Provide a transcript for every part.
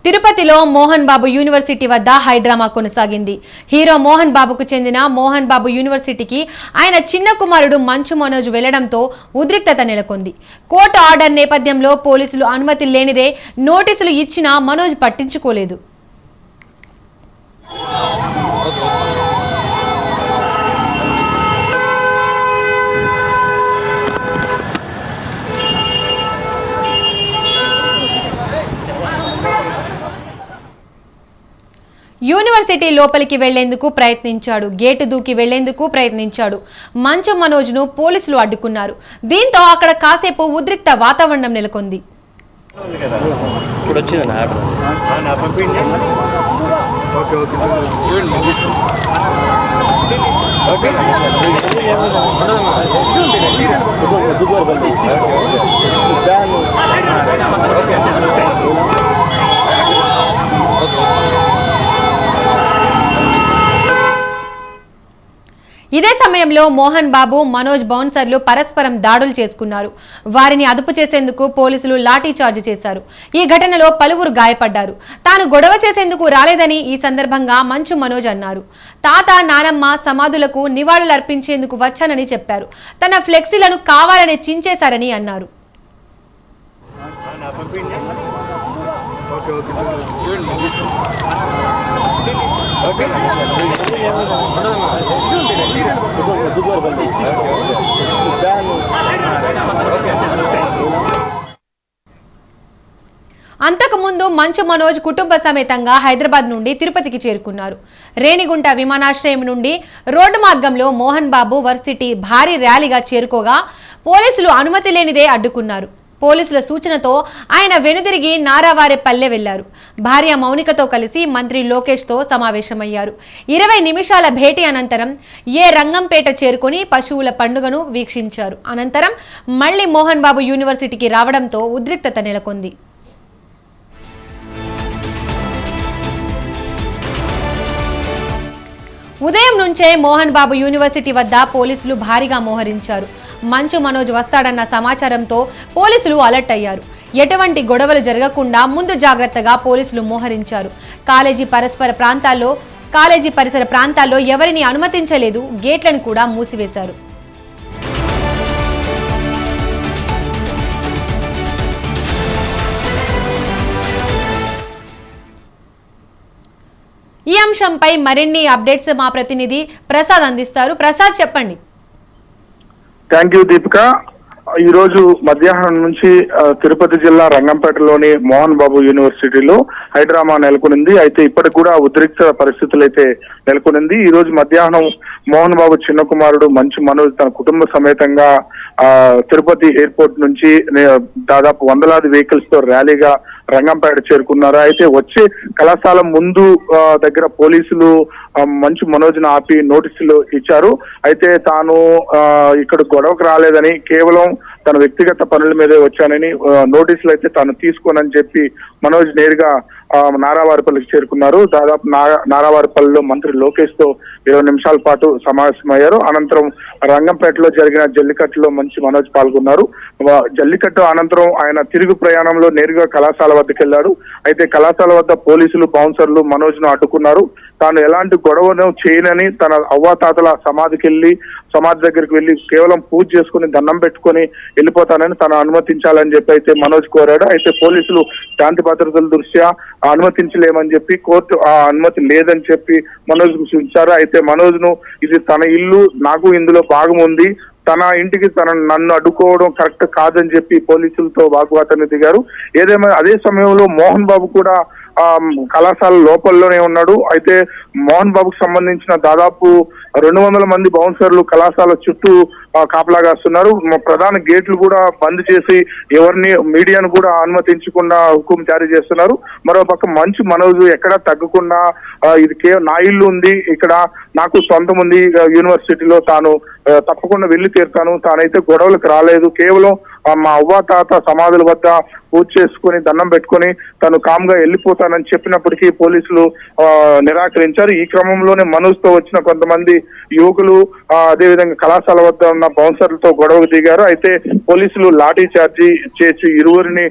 తిరుపతిలో మోహన్ బాబు యూనివర్సిటీ వద్ద హైడ్రామా కొనసాగింది. హీరో మోహన్ బాబుకు చెందిన మోహన్ బాబు యూనివర్సిటీకి ఆయన చిన్న కుమారుడు మంచు మనోజ్ వెళ్లడంతో ఉద్రిక్తత నెలకొంది. కోర్టు ఆర్డర్ నేపథ్యంలో పోలీసులు అనుమతి లేనిదే నోటీసులు ఇచ్చినా మనోజ్ పట్టించుకోలేదు. యూనివర్సిటీ లోపలికి వెళ్లేందుకు ప్రయత్నించాడు. గేటు దూకి వెళ్లేందుకు ప్రయత్నించాడు. మంచు మనోజ్ను పోలీసులు అడ్డుకున్నారు. దీంతో అక్కడ కాసేపు ఉద్రిక్త వాతావరణం నెలకొంది. ఇదే సమయంలో మోహన్ బాబు, మనోజ్ బౌన్సర్లు పరస్పరం దాడులు చేసుకున్నారు. వారిని అదుపు చేసేందుకు పోలీసులు లాఠీ చార్జ్ చేశారు. ఈ ఘటనలో పలువురు గాయపడ్డారు. తాను గొడవ చేసేందుకు రాలేదని ఈ సందర్భంగా మంచు మనోజ్ అన్నారు. తాత, నానమ్మ సమాధులకు నివాళులర్పించేందుకు వచ్చానని చెప్పారు. తన ఫ్లెక్సీలను కావాలని చించేశారని అన్నారు. అంతకుముందు మంచు మనోజ్ కుటుంబ సమేతంగా హైదరాబాద్ నుండి తిరుపతికి చేరుకున్నారు. రేణిగుంట విమానాశ్రయం నుండి రోడ్డు మార్గంలో మోహన్ బాబు వర్సిటీ భారీ ర్యాలీగా చేరుకోగా పోలీసులు అనుమతి లేనిదే అడ్డుకున్నారు. పోలీసుల సూచనతో ఆయన వెనుదిరిగి నారావారిపల్లె వెళ్లారు. భార్య మౌనికతో కలిసి మంత్రి లోకేష్తో సమావేశమయ్యారు. 20 నిమిషాల భేటీ అనంతరం రంగంపేట చేరుకుని పశువుల పండుగను వీక్షించారు. అనంతరం మళ్లీ మోహన్ బాబు యూనివర్సిటీకి రావడంతో ఉద్రిక్తత నెలకొంది. ఉదయం నుంచే మోహన్ బాబు యూనివర్సిటీ వద్ద పోలీసులు భారీగా మోహరించారు. మంచు మనోజ్ వస్తాడన్న సమాచారంతో పోలీసులు అలర్ట్ అయ్యారు. ఎటువంటి గొడవలు జరగకుండా ముందు జాగ్రత్తగా పోలీసులు మోహరించారు. కాలేజీ పరిసర ప్రాంతాల్లో ఎవరిని అనుమతించలేదు. గేట్లను కూడా మూసివేశారు. ఈ అంశంపై మరిన్ని అప్డేట్స్ మా ప్రతినిధి ప్రసాద్ అందిస్తారు. ప్రసాద్, చెప్పండి. Thank you Deepika. ఈ రోజు మధ్యాహ్నం నుంచి తిరుపతి జిల్లా రంగంపేటలోని మోహన్ బాబు యూనివర్సిటీలో హైడ్రామా నెలకొనింది. అయితే ఇప్పటికి కూడా ఉద్రిక్త పరిస్థితులు అయితే నెలకొనింది. ఈ రోజు మధ్యాహ్నం మోహన్ బాబు చిన్న కుమారుడు మంచు మనోజ్ తన కుటుంబ సమేతంగా తిరుపతి ఎయిర్పోర్ట్ నుంచి దాదాపు వందలాది వెహికల్స్ తో ర్యాలీగా రంగంపేట చేరుకున్నారు. అయితే వచ్చే కళాశాల ముందు దగ్గర పోలీసులు మంచు మనోజ్ను ఆపి నోటీసులు ఇచ్చారు. అయితే తాను ఇక్కడ గొడవకు రాలేదని, కేవలం తన వ్యక్తిగత పనుల మీదే వచ్చానని, నోటీసులు అయితే తాను తీసుకోనని చెప్పి మనోజ్ నేరుగా నారావారిపల్లికి చేరుకున్నారు. దాదాపు నారావారిపల్లిలో మంత్రి లోకేష్ తో 20 నిమిషాల పాటు సమావేశమయ్యారు. అనంతరం రంగంపేటలో జరిగిన జల్లికట్టులో మంచి మనోజ్ పాల్గొన్నారు. జల్లికట్టు అనంతరం ఆయన తిరుగు ప్రయాణంలో నేరుగా కళాశాల వద్దకు వెళ్లాడు. అయితే కళాశాల వద్ద పోలీసులు, బౌన్సర్లు మనోజ్ ను అడ్డుకున్నారు. తాను ఎలాంటి గొడవను చేయనని, తన అవ్వాతాతల సమాధి దగ్గరికి వెళ్లి కేవలం పూజ చేసుకుని దండం పెట్టుకుని వెళ్ళిపోతానని తను అనుమతించాలని చెప్పి అయితే మనోజ్ కోరాడు. అయితే పోలీసులు శాంతి భద్రతల దృష్ట్యా అనుమతించలేమని చెప్పి కోర్టు ఆ అనుమతి లేదని చెప్పి మనోజ్ కు సూచించారు. అయితే మనోజ్ ను ఇది తన ఇల్లు, నాకు ఇందులో భాగం ఉంది, తన ఇంటికి నన్ను అడ్డుకోవడం కరెక్ట్ కాదని చెప్పి పోలీసులతో వాగ్వాదాన్ని దిగారు. ఏదేమైనా అదే సమయంలో మోహన్ బాబు కూడా కళాశాల లోపల్లోనే ఉన్నాడు. అయితే మోహన్ బాబుకు సంబంధించిన దాదాపు 200 మంది బౌన్సర్లు కళాశాల చుట్టూ కాపలాగాస్తున్నారు. ప్రధాన గేట్లు కూడా బంద్ చేసి ఎవరిని మీడియాను కూడా అనుమతించకుండా హుకుం జారీ చేస్తున్నారు. మరోపక్క మంచు మనోజ్ ఎక్కడా తగ్గకుండా ఇది నా ఇల్లు ఉంది, ఇక్కడ నాకు సొంతం ఉంది యూనివర్సిటీలో, తాను తప్పకుండా వెళ్లి తీరుతాను, తానైతే గొడవలకు రాలేదు, కేవలం మా అవ్వ తాత సమాధుల వద్ద పూజ చేసుకుని దండం పెట్టుకుని తను కామ్గా వెళ్ళిపోతానని చెప్పినప్పటికీ పోలీసులు నిరాకరించారు. ఈ క్రమంలోనే మనోజ్ తో వచ్చిన కొంతమంది యువకులు అదేవిధంగా కళాశాల వద్ద ఉన్న బౌన్సర్లతో గొడవకు దిగారు. అయితే పోలీసులు లాఠీ చార్జీ చేసి ఇరువురిని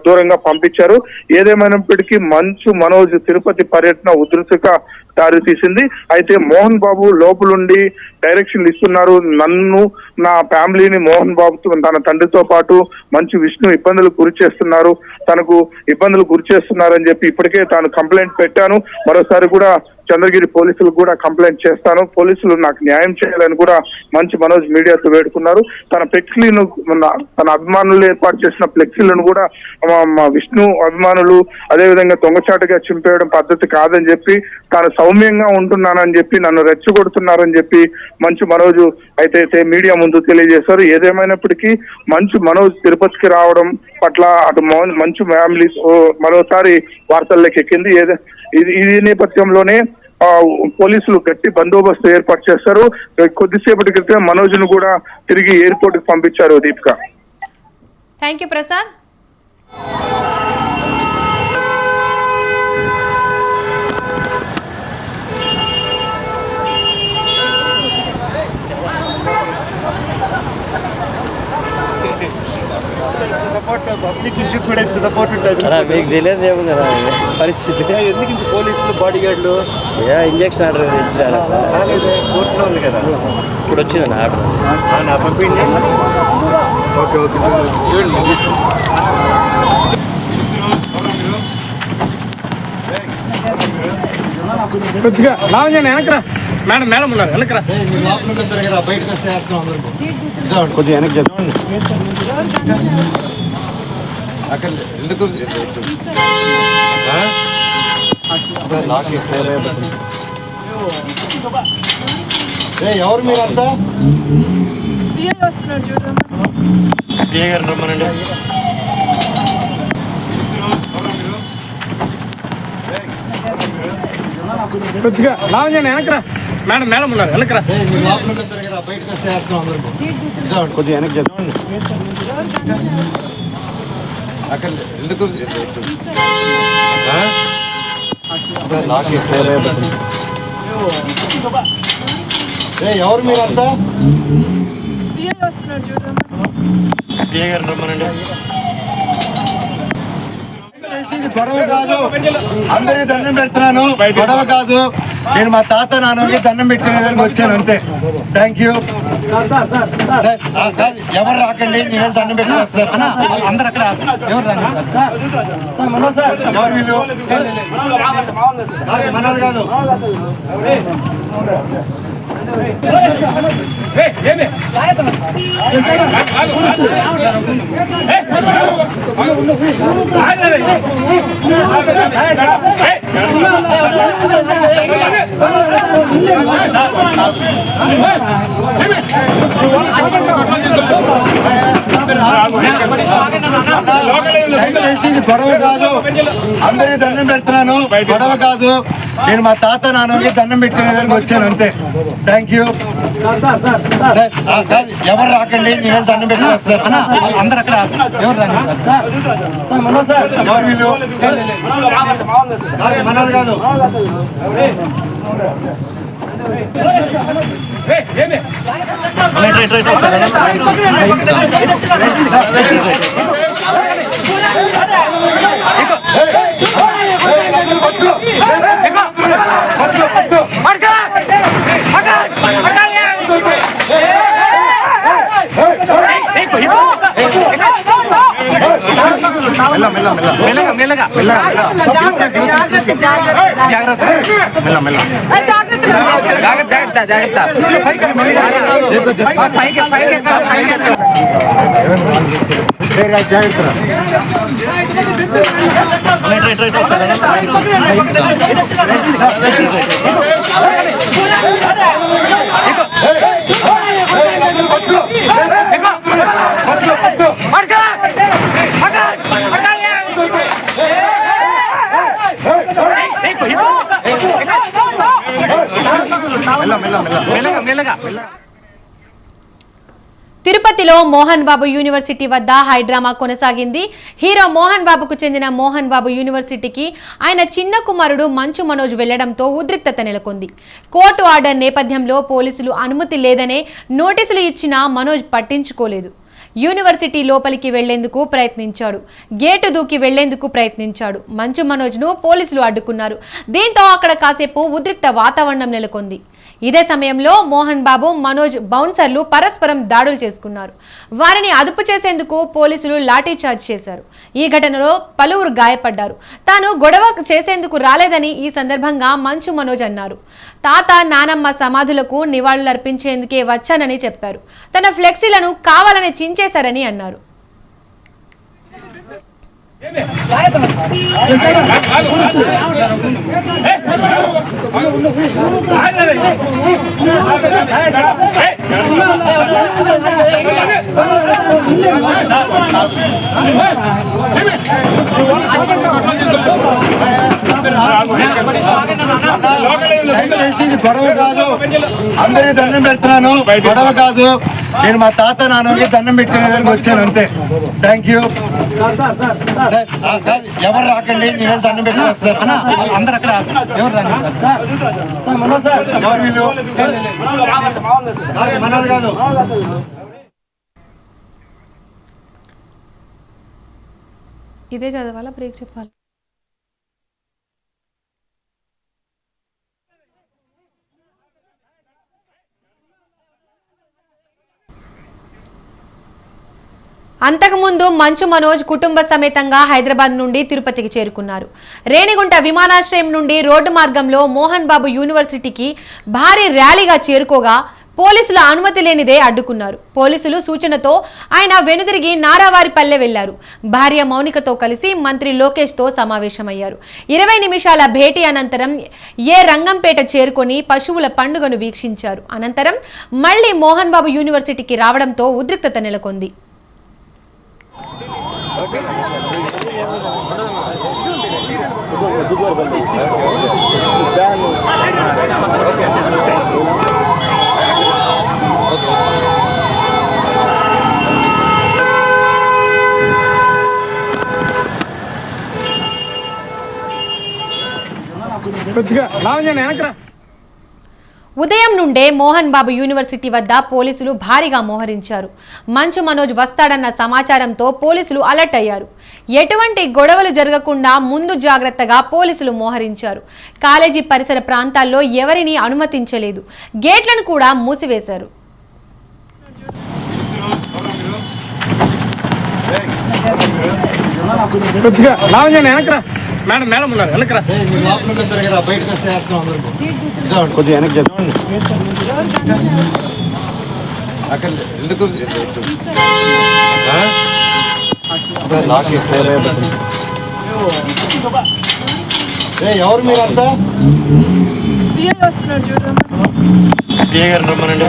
దూరంగా పంపించారు. ఏదేమైనప్పటికీ మంచు మనోజ్ తిరుపతి పర్యటన ఉధృతిగా దారి తీసింది. అయితే మోహన్ బాబు లోపలుండి డైరెక్షన్లు ఇస్తున్నారు. నన్ను, నా ఫ్యామిలీని మోహన్ బాబుతో తన తండ్రితో పాటు మంచు విష్ణు ఇబ్బందులు గురి చేస్తున్నారు, తనకు ఇబ్బందులు గురి చేస్తున్నారని చెప్పి ఇప్పటికే తాను కంప్లైంట్ పెట్టాను. మరోసారి కూడా చంద్రగిరి పోలీసులకు కూడా కంప్లైంట్ చేస్తాను, పోలీసులు నాకు న్యాయం చేయాలని కూడా మంచు మనోజ్ మీడియాతో వేడుకున్నారు. తన ఫ్లెక్సీలను, తన అభిమానులు ఏర్పాటు చేసిన ఫ్లెక్సీలను కూడా విష్ణు అభిమానులు అదేవిధంగా దొంగచాటుగా చింపేయడం పద్ధతి కాదని చెప్పి, తాను సౌమ్యంగా ఉంటున్నానని చెప్పి నన్ను రెచ్చగొడుతున్నారని చెప్పి మంచు మనోజ్ అయితే మీడియా ముందు తెలియజేశారు. ఏదేమైనప్పటికీ మంచు మనోజ్ తిరుపతికి రావడం పట్ల అటు మంచు ఫ్యామిలీ మరోసారి వార్తల్లోకి ఎక్కింది. ఈ నేపథ్యంలోనే పోలీసులు గట్టి బందోబస్తు ఏర్పాటు చేస్తారు. కొద్దిసేపటి క్రితం మనోజ్ ను కూడా తిరిగి ఎయిర్పోర్ట్ కి పంపించారు. Deepika, thank you Prasad. Public కూడా ఎంత సపోర్ట్ ఉంటుంది మీకు తెలియదు ఏముంది పరిస్థితి. ఎందుకు ఇంత పోలీసులు బాడీ గార్డులు ఇంజక్షన్ ఆర్డర్ ఇచ్చినారు, కోర్టులో ఉంది కదా, ఇప్పుడు వచ్చింది ఆర్డర్. నా పంపిండి. ఓకే ఓకే తీసుకుంటాం. కొద్దిగా వెనకరా మేడం, మేడం ఉన్నారు వెనకరా, బయటకు వస్తే కొద్దిగా వెనక్కి చేద్దాం. అక్కడ ఎందుకు ఎవరు మీరంతా? సిఐ గారు రమ్మనండి. కొద్దిగా వెనకరా మేడం, మేడం ఉన్నారు వెనకరా, బయటకు వస్తే కొద్దిగా వెనక్కి చేద్దాం. అక్కడ ఎందుకు ఎవరు మీరంతా? సిఐ గారు రమ్మనండి. గొడవ కాదు, అందరికి దండం పెడుతున్నాను, గొడవ కాదు. నేను మా తాత నాన్నకి దండం పెట్టుకునేదానికి వచ్చాను అంతే. Thank you. ఎవరు రాకండి, నేను దండం పెట్టుకుని వస్తారు. ఎవరు వీళ్ళు? మనోళ్ళు కాదు. గొడవ కాదు, అందరికి దండం పెడుతున్నాను, గొడవ కాదు. నేను మా తాత నాన్నకి దండం పెట్టుకునేదానికి వచ్చాను అంతే. Thank you. ఎవరు రాకండి, నేను దండం పెట్టుకుని వస్తారు. ఎవరు వీళ్ళు? మనోళ్ళు కాదు. తిరుపతిలో మోహన్ బాబు యూనివర్సిటీ వద్ద హైడ్రామా కొనసాగింది. హీరో మోహన్ బాబుకు చెందిన మోహన్ బాబు యూనివర్సిటీకి ఆయన చిన్న కుమారుడు మంచు మనోజ్ వెళ్లడంతో ఉద్రిక్తత నెలకొంది. కోర్టు ఆర్డర్ నేపథ్యంలో పోలీసులు అనుమతి లేదనే నోటీసులు ఇచ్చినా మనోజ్ పట్టించుకోలేదు. యూనివర్సిటీ లోపలికి వెళ్లేందుకు ప్రయత్నించాడు. గేటు దూకి వెళ్లేందుకు ప్రయత్నించాడు. మంచు మనోజ్ను పోలీసులు అడ్డుకున్నారు. దీంతో అక్కడ కాసేపు ఉద్రిక్త వాతావరణం నెలకొంది. ఇదే సమయంలో మోహన్ బాబు, మనోజ్ బౌన్సర్లు పరస్పరం దాడులు చేసుకున్నారు. వారిని అదుపు చేసేందుకు పోలీసులు లాఠీ చార్జ్ చేశారు. ఈ ఘటనలో పలువురు గాయపడ్డారు. తాను గొడవ చేసేందుకు రాలేదని ఈ సందర్భంగా మంచు మనోజ్ అన్నారు. తాత, నానమ్మ సమాధులకు నివాళులర్పించేందుకే వచ్చానని చెప్పారు. తన ఫ్లెక్సీలను కావాలని చించేశారని అన్నారు. దయచేసి ఇది గొడవ కాదు, అందరికీ దండం పెడుతున్నాను. గొడవ కాదు, నేను మా తాత నాన్నకి దండం పెట్టుకునేదానికి వచ్చాను అంతే. Thank you. ఎవరు రాకండి, నేను దండం పెట్టుకుని వస్తారు. ఎవరు వీళ్ళు? మనల్ని కాదు. ఇదే చదవాలా, బ్రేక్ చెప్పాలి? అంతకుముందు మంచు మనోజ్ కుటుంబ సమేతంగా హైదరాబాద్ నుండి తిరుపతికి చేరుకున్నారు. రేణిగుంట విమానాశ్రయం నుండి రోడ్డు మార్గంలో మోహన్ బాబు యూనివర్సిటీకి భారీ ర్యాలీగా చేరుకోగా పోలీసుల అనుమతి లేనిదే అడ్డుకున్నారు. పోలీసులు సూచనతో ఆయన వెనుదిరిగి నారావారిపల్లె వెళ్లారు. భార్య మౌనికతో కలిసి మంత్రి లోకేష్తో సమావేశమయ్యారు. 20 నిమిషాల భేటీ అనంతరం రంగంపేట చేరుకొని పశువుల పండుగను వీక్షించారు. అనంతరం మళ్లీ మోహన్ బాబు యూనివర్సిటీకి రావడంతో ఉద్రిక్తత నెలకొంది. ఉదయం నుండే మోహన్ బాబు యూనివర్సిటీ వద్ద పోలీసులు భారీగా మోహరించారు. మంచు మనోజ్ వస్తాడన్న సమాచారంతో పోలీసులు అలర్ట్ అయ్యారు. ఎటువంటి గొడవలు జరగకుండా ముందు జాగ్రత్తగా పోలీసులు మోహరించారు. కాలేజీ పరిసర ప్రాంతాల్లో ఎవరిని అనుమతించలేదు. గేట్లను కూడా మూసివేశారు. మేడం మేడం ఉన్నారు వెనకరా. కొద్దిగా వెనక్కి చెప్పండి. అక్కడ ఎందుకు ఎవరు మీరంతా? సిఐ గారు రమ్మనండి.